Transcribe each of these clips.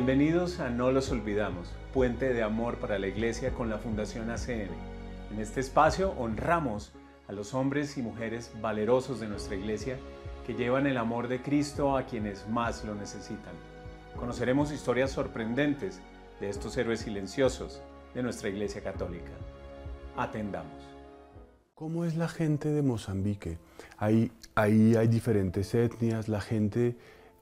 Bienvenidos a No los olvidamos, puente de amor para la Iglesia con la Fundación ACN. En este espacio honramos a los hombres y mujeres valerosos de nuestra Iglesia que llevan el amor de Cristo a quienes más lo necesitan. Conoceremos historias sorprendentes de estos héroes silenciosos de nuestra Iglesia Católica. Atendamos. ¿Cómo es la gente de Mozambique? Ahí hay diferentes etnias, la gente,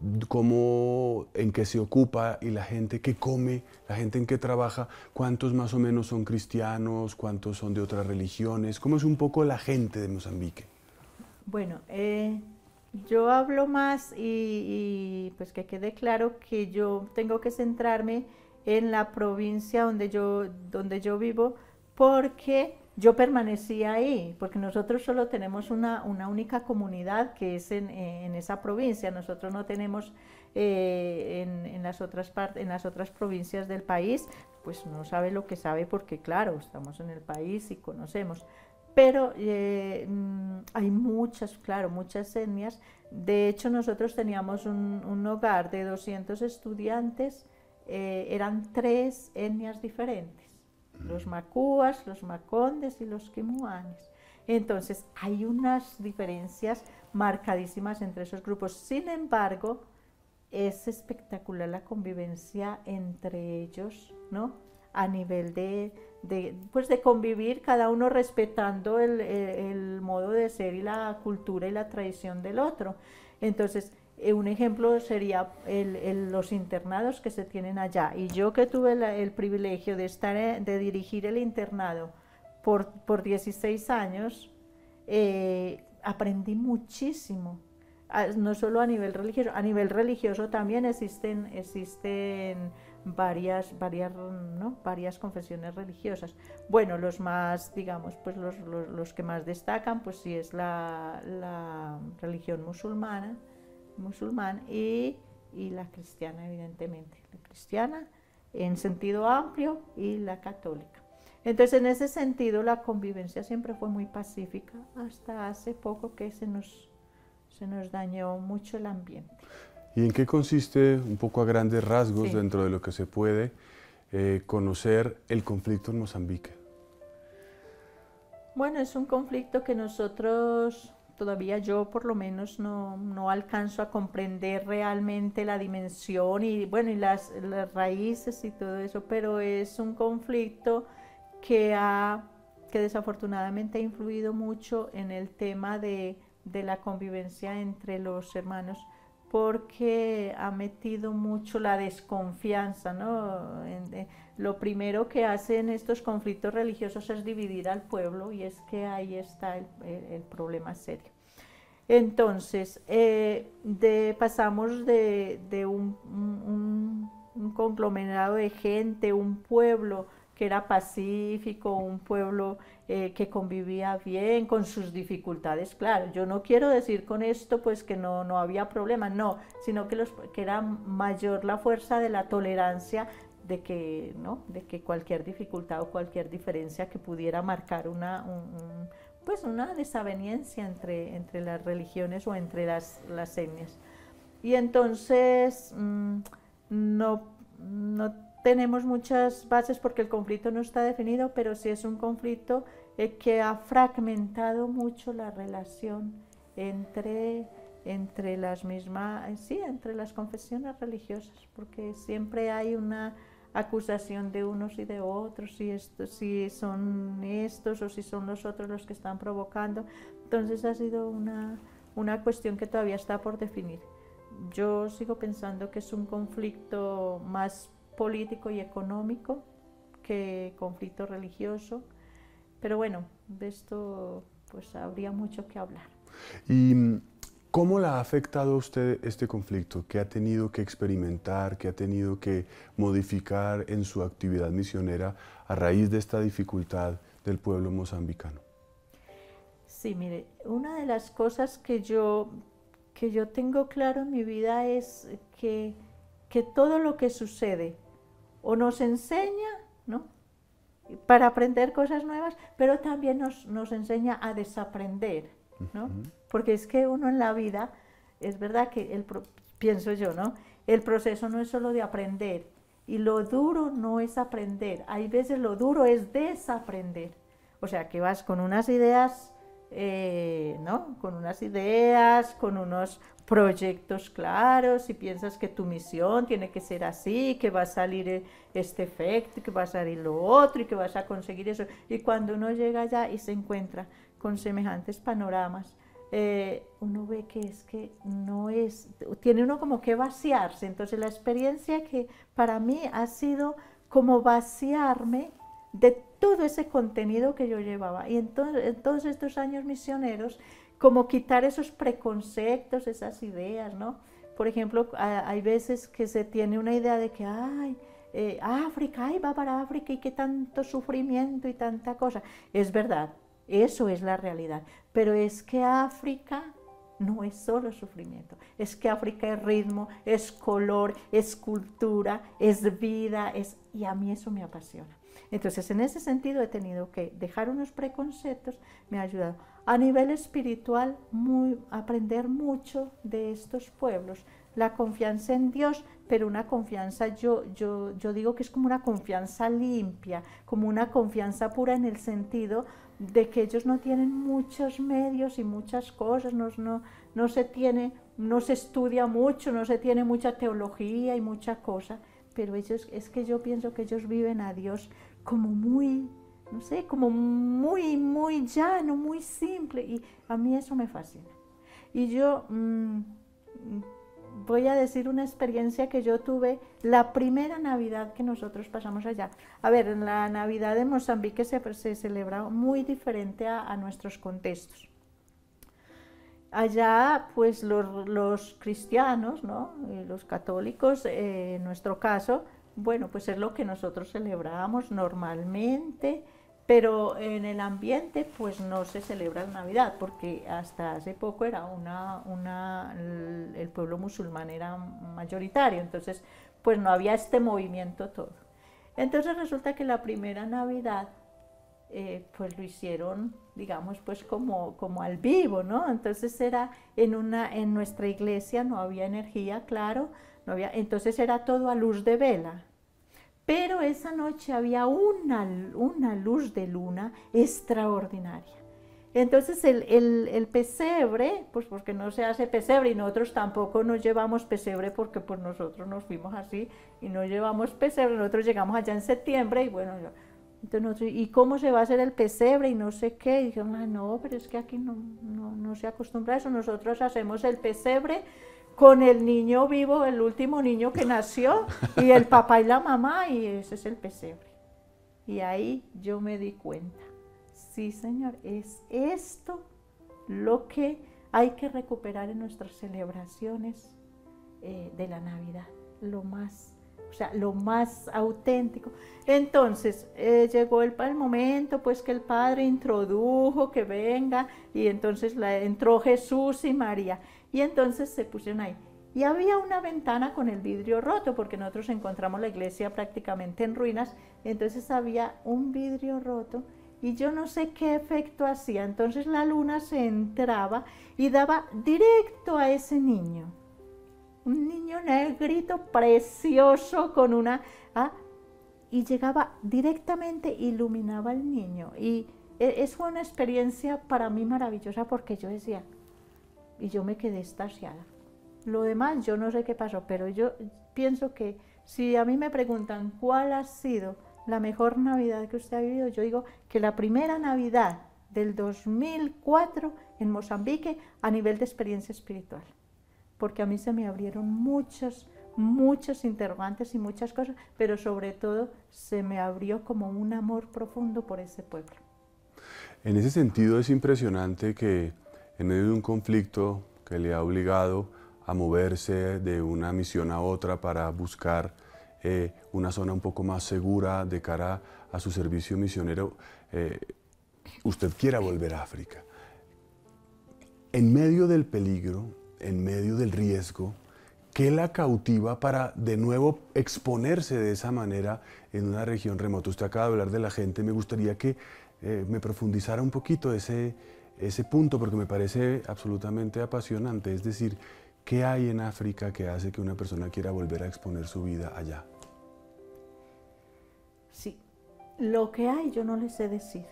en qué se ocupa y la gente que come, la gente en qué trabaja, cuántos más o menos son cristianos, cuántos son de otras religiones, ¿cómo es un poco la gente de Mozambique? Bueno, yo hablo más y pues que quede claro que yo tengo que centrarme en la provincia donde yo vivo, porque yo permanecí ahí, porque nosotros solo tenemos una única comunidad que es en esa provincia. Nosotros no tenemos en las otras provincias del país, pues no sabe lo que sabe porque claro, estamos en el país y conocemos. Pero hay muchas etnias. De hecho, nosotros teníamos un hogar de 200 estudiantes, eran 3 etnias diferentes. Los macúas, los macondes y los quimuanes. Entonces, hay unas diferencias marcadísimas entre esos grupos. Sin embargo, es espectacular la convivencia entre ellos, ¿no? A nivel de convivir, cada uno respetando el modo de ser y la cultura y la tradición del otro. Entonces, un ejemplo sería los internados que se tienen allá. Y yo que tuve el privilegio de dirigir el internado por 16 años, aprendí muchísimo. No solo a nivel religioso también existen varias confesiones religiosas. Bueno, los más, digamos, pues los que más destacan, pues sí es la religión musulmán y la cristiana, evidentemente, la cristiana en sentido amplio y la católica. Entonces, en ese sentido, la convivencia siempre fue muy pacífica, hasta hace poco que se nos dañó mucho el ambiente. ¿Y en qué consiste, un poco a grandes rasgos, dentro de lo que se puede, conocer el conflicto en Mozambique? Bueno, es un conflicto que nosotros, todavía yo por lo menos no alcanzo a comprender realmente la dimensión y las raíces y todo eso, pero es un conflicto que desafortunadamente ha influido mucho en el tema de la convivencia entre los hermanos, porque ha metido mucho la desconfianza, ¿no? Lo primero que hacen estos conflictos religiosos es dividir al pueblo, y es que ahí está el problema serio. Entonces, pasamos de un conglomerado de gente, un pueblo que era pacífico, un pueblo que convivía bien con sus dificultades. Claro, yo no quiero decir con esto pues que no había problemas, no, sino que era mayor la fuerza de la tolerancia de que cualquier dificultad o cualquier diferencia que pudiera marcar una desaveniencia entre las religiones o entre las etnias. Y entonces no tenemos muchas bases porque el conflicto no está definido, pero sí es un conflicto que ha fragmentado mucho la relación entre las confesiones religiosas, porque siempre hay una acusación de unos y de otros, si son estos o si son los otros los que están provocando. Entonces ha sido una cuestión que todavía está por definir. Yo sigo pensando que es un conflicto más político y económico que conflicto religioso, pero bueno, de esto pues habría mucho que hablar. ¿Y cómo la ha afectado a usted este conflicto? ¿Qué ha tenido que experimentar, qué ha tenido que modificar en su actividad misionera a raíz de esta dificultad del pueblo mozambicano? Sí, mire, una de las cosas que yo tengo claro en mi vida es que todo lo que sucede o nos enseña, ¿no?, para aprender cosas nuevas, pero también nos enseña a desaprender, ¿no? Porque es que uno en la vida, es verdad que pienso yo, ¿no?, el proceso no es solo de aprender, y lo duro no es aprender, hay veces lo duro es desaprender. O sea, que vas con unas ideas, ¿no? Con unas ideas, con unos proyectos claros y piensas que tu misión tiene que ser así, que va a salir este efecto, que va a salir lo otro y que vas a conseguir eso. Y cuando uno llega allá y se encuentra con semejantes panoramas, uno ve que no es, tiene uno como que vaciarse. Entonces la experiencia que para mí ha sido como vaciarme de todo ese contenido que yo llevaba. Y entonces, en todos estos años misioneros, como quitar esos preconceptos, esas ideas, ¿no? Por ejemplo, hay veces que se tiene una idea de que, ay, África, ay, va para África y qué tanto sufrimiento y tanta cosa. Es verdad, eso es la realidad, pero es que África no es solo sufrimiento, es que África es ritmo, es color, es cultura, es vida, y a mí eso me apasiona. Entonces, en ese sentido he tenido que dejar unos preconceptos, me ha ayudado. A nivel espiritual, aprender mucho de estos pueblos, la confianza en Dios, pero una confianza, yo digo que es como una confianza limpia, como una confianza pura en el sentido de que ellos no tienen muchos medios y muchas cosas, no se estudia mucho, no se tiene mucha teología y mucha cosa, pero ellos, es que yo pienso que ellos viven a Dios como muy, no sé, como muy llano, muy simple, y a mí eso me fascina. Y yo voy a decir una experiencia que yo tuve la primera Navidad que nosotros pasamos allá. A ver, en la Navidad de Mozambique se celebra muy diferente a nuestros contextos. Allá, pues los cristianos, ¿no? Los católicos, en nuestro caso, bueno, pues es lo que nosotros celebramos normalmente, pero en el ambiente pues no se celebra la Navidad, porque hasta hace poco era el pueblo musulmán era mayoritario, entonces pues no había este movimiento todo. Entonces resulta que la primera Navidad pues lo hicieron, digamos, pues como al vivo, ¿no? Entonces era en nuestra iglesia no había energía, claro, no había, entonces era todo a luz de vela. Pero esa noche había una luz de luna extraordinaria. Entonces el pesebre, pues porque no se hace pesebre y nosotros tampoco nos llevamos pesebre porque pues nosotros nos fuimos así y no llevamos pesebre, nosotros llegamos allá en septiembre y bueno, entonces ¿y cómo se va a hacer el pesebre y no sé qué? Y dije, no, pero es que aquí no se acostumbra a eso, nosotros hacemos el pesebre con el niño vivo, el último niño que nació, y el papá y la mamá, y ese es el pesebre. Y ahí yo me di cuenta, sí señor, es esto lo que hay que recuperar en nuestras celebraciones de la Navidad, lo más auténtico. Entonces llegó el momento pues que el Padre introdujo que venga, y entonces entró Jesús y María, y entonces se pusieron ahí. Y había una ventana con el vidrio roto, porque nosotros encontramos la iglesia prácticamente en ruinas, entonces había un vidrio roto, y yo no sé qué efecto hacía, entonces la luna se entraba y daba directo a ese niño. Un niño negrito, precioso, con y llegaba directamente, iluminaba al niño. Y eso fue una experiencia para mí maravillosa, porque yo decía, y yo me quedé extasiada. Lo demás, yo no sé qué pasó, pero yo pienso que si a mí me preguntan cuál ha sido la mejor Navidad que usted ha vivido, yo digo que la primera Navidad del 2004 en Mozambique a nivel de experiencia espiritual. Porque a mí se me abrieron muchos interrogantes y muchas cosas, pero sobre todo se me abrió como un amor profundo por ese pueblo. En ese sentido es impresionante que en medio de un conflicto que le ha obligado a moverse de una misión a otra para buscar una zona un poco más segura de cara a su servicio misionero, usted quiera volver a África. En medio del peligro, en medio del riesgo, ¿qué la cautiva para de nuevo exponerse de esa manera en una región remota? Usted acaba de hablar de la gente, me gustaría que me profundizara un poquito ese punto, porque me parece absolutamente apasionante. Es decir, ¿Qué hay en África que hace que una persona quiera volver a exponer su vida allá? Sí, lo que hay yo no le sé decir.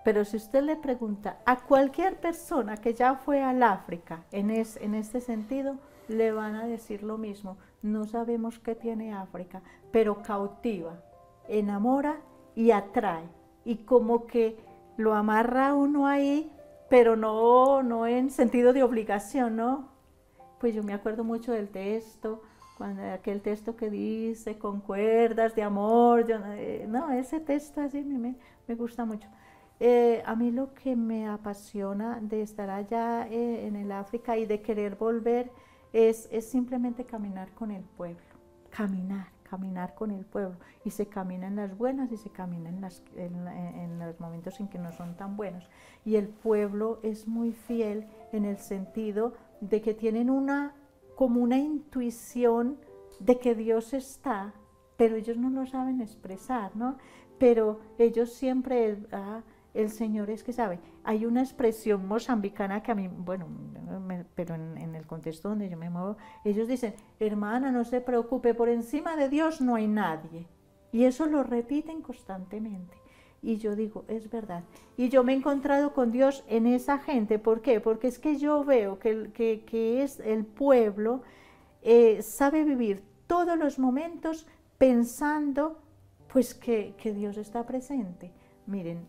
Pero si usted le pregunta a cualquier persona que ya fue al África en este sentido, le van a decir lo mismo. No sabemos qué tiene África, pero cautiva, enamora y atrae. Y como que lo amarra a uno ahí, pero no en sentido de obligación, ¿no? Pues yo me acuerdo mucho del texto, aquel texto que dice con cuerdas de amor, no, ese texto así me gusta mucho. A mí lo que me apasiona de estar allá en el África y de querer volver es simplemente caminar con el pueblo, caminar con el pueblo. Y se camina en las buenas y se camina en los momentos en que no son tan buenos. Y el pueblo es muy fiel en el sentido de que tienen como una intuición de que Dios está, pero ellos no lo saben expresar, ¿no? Pero ellos siempre... el Señor es que sabe. Hay una expresión mozambicana que a mí, bueno, pero en el contexto donde yo me muevo, ellos dicen, hermana, no se preocupe, por encima de Dios no hay nadie. Y eso lo repiten constantemente. Y yo digo, es verdad. Y yo me he encontrado con Dios en esa gente. ¿Por qué? Porque es que yo veo que es el pueblo, sabe vivir todos los momentos pensando pues que Dios está presente. Miren,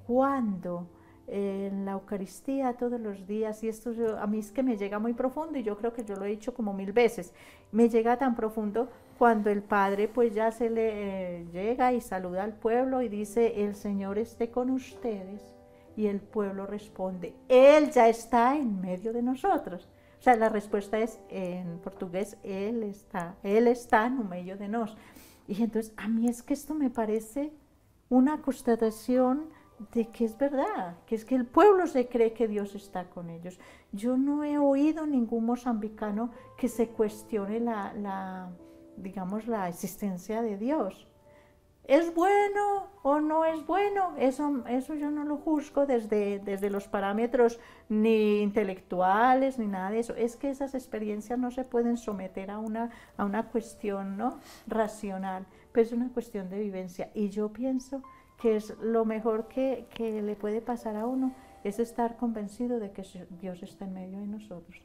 cuando en la Eucaristía todos los días, y esto a mí es que me llega muy profundo, y yo creo que yo lo he dicho como 1000 veces, me llega tan profundo cuando el Padre pues ya se le llega y saluda al pueblo y dice, el Señor esté con ustedes, y el pueblo responde, Él ya está en medio de nosotros. O sea, la respuesta es en portugués, Él está en medio de nosotros. Y entonces a mí es que esto me parece una constatación de que es verdad, que es que el pueblo se cree que Dios está con ellos. Yo no he oído ningún mozambicano que se cuestione digamos, la existencia de Dios. ¿Es bueno o no es bueno? Eso yo no lo juzgo desde los parámetros ni intelectuales ni nada de eso. Es que esas experiencias no se pueden someter a una cuestión, ¿no?, racional, pero es una cuestión de vivencia. Y yo pienso que es lo mejor que le puede pasar a uno, es estar convencido de que Dios está en medio de nosotros.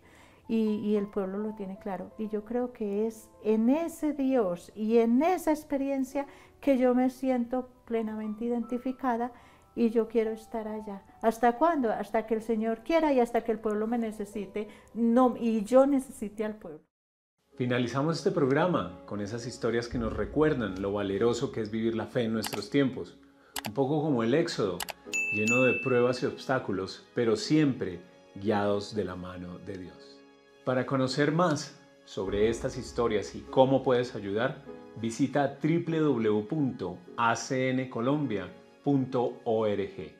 Y el pueblo lo tiene claro. Y yo creo que es en ese Dios y en esa experiencia que yo me siento plenamente identificada y yo quiero estar allá. ¿Hasta cuándo? Hasta que el Señor quiera y hasta que el pueblo me necesite, y yo necesite al pueblo. Finalizamos este programa con esas historias que nos recuerdan lo valeroso que es vivir la fe en nuestros tiempos. Un poco como el Éxodo, lleno de pruebas y obstáculos, pero siempre guiados de la mano de Dios. Para conocer más sobre estas historias y cómo puedes ayudar, visita www.acncolombia.org.